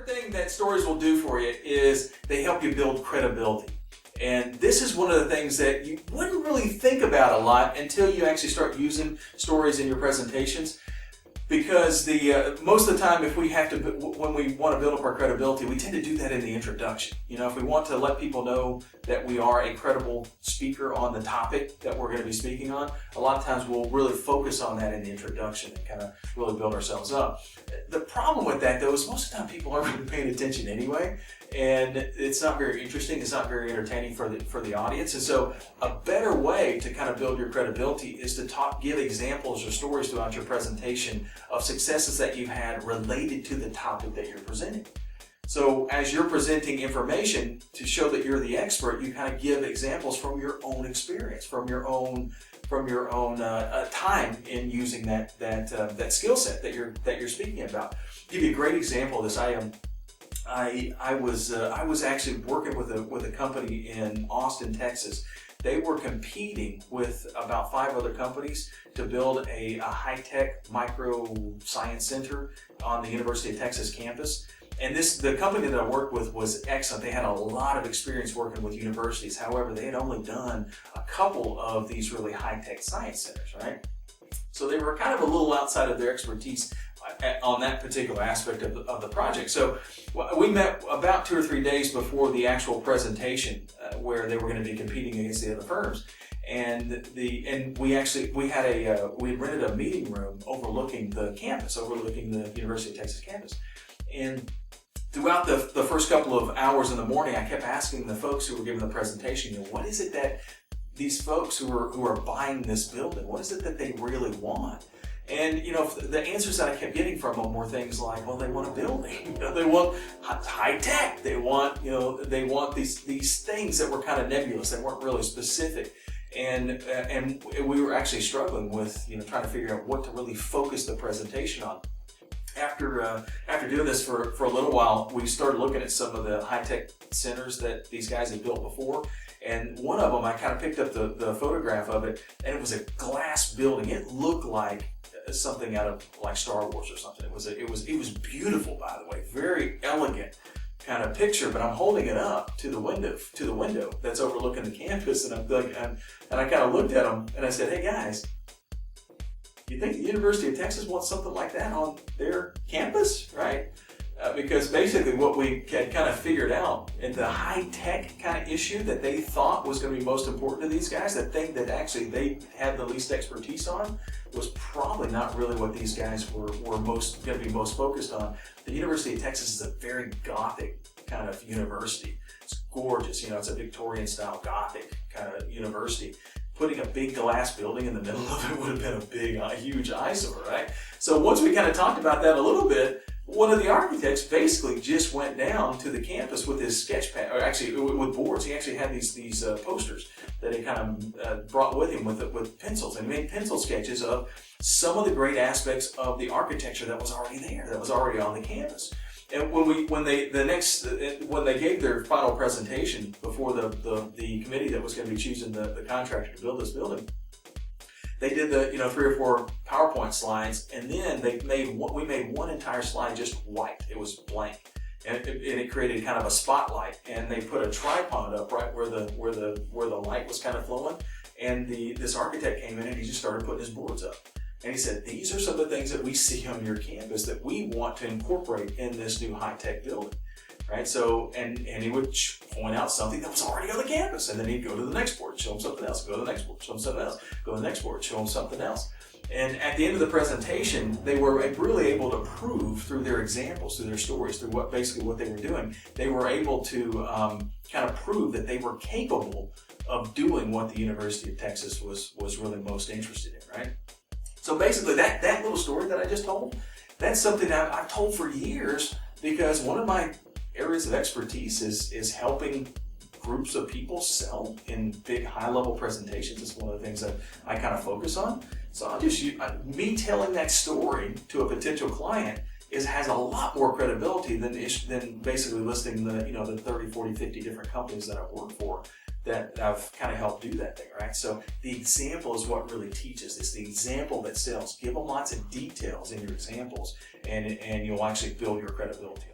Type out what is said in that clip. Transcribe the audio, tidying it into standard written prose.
third thing that stories will do for you is they help you build credibility. And this is one of the things that you wouldn't really think about a lot until you actually start using stories in your presentations. Because most of the time, when we want to build up our credibility, we tend to do that in the introduction. If we want to let people know that we are a credible speaker on the topic that we're going to be speaking on, a lot of times we'll really focus on that in the introduction and kind of really build ourselves up. The problem with that, though, is most of the time people aren't really paying attention anyway, and it's not very interesting. It's not very entertaining for the audience. And so, a better way to kind of build your credibility is to give examples or stories throughout your presentation of successes that you've had related to the topic that you're presenting. So as you're presenting information to show that you're the expert, you kind of give examples from your own experience, from your own time in using that skill set that you're speaking about. I'll give you a great example of this. I was actually working with a company in Austin, Texas. They were competing with about 5 other companies to build a high-tech micro-science center on the University of Texas campus. And the company that I worked with was excellent. They had a lot of experience working with universities. However, they had only done a couple of these really high-tech science centers, right? So they were kind of a little outside of their expertise on that particular aspect of the project. So we met about 2 or 3 days before the actual presentation where they were going to be competing against the other firms. And we rented a meeting room overlooking the campus, overlooking the University of Texas campus. And throughout the first couple of hours in the morning, I kept asking the folks who were giving the presentation, what is it that these folks who are buying this building, what is it that they really want? And the answers that I kept getting from them were things like, well, they want a building, they want high tech, they want these things that were kind of nebulous, they weren't really specific, and we were actually struggling with trying to figure out what to really focus the presentation on. After doing this for a little while, we started looking at some of the high tech centers that these guys had built before. And one of them, I kind of picked up the photograph of it, and it was a glass building. It looked like something out of like Star Wars or something. It was beautiful, by the way, very elegant kind of picture. But I'm holding it up to the window that's overlooking the campus, and I kind of looked at them and I said, "Hey guys, you think the University of Texas wants something like that on their campus, right?" Because basically what we had kind of figured out in the high-tech kind of issue that they thought was going to be most important to these guys, that thing that actually they had the least expertise on, was probably not really what these guys were going to be most focused on. The University of Texas is a very Gothic kind of university. It's gorgeous, it's a Victorian-style Gothic kind of university. Putting a big glass building in the middle of it would have been a huge eyesore, right? So once we kind of talked about that a little bit, one of the architects basically just went down to the campus with his sketch pad, or actually with boards. He actually had these posters that he kind of brought with him with pencils, and he made pencil sketches of some of the great aspects of the architecture that was already there, that was already on the campus. And when they gave their final presentation before the committee that was going to be choosing the contractor to build this building, they did the 3 or 4 PowerPoint slides, and then we made one entire slide just white. It was blank, and it created kind of a spotlight. And they put a tripod up right where the light was kind of flowing. And this architect came in and he just started putting his boards up. And he said, "These are some of the things that we see on your campus that we want to incorporate in this new high-tech building." Right? So, and he would point out something that was already on the campus, and then he'd go to the next board, show him something else, go to the next board, show him something else, go to the next board, show him something else. And at the end of the presentation, they were really able to prove through their examples, through their stories, through what they were doing, they were able to kind of prove that they were capable of doing what the University of Texas was really most interested in, right? So basically, that little story that I just told, that's something that I've told for years, because one of my areas of expertise is helping groups of people sell in big high-level presentations. It's one of the things that I kind of focus on. So I'll just me telling that story to a potential client has a lot more credibility than basically listing the 30, 40, 50 different companies that I've worked for that I've kind of helped do that thing, right? So the example is what really teaches. It's the example that sells. Give them lots of details in your examples, and you'll actually build your credibility.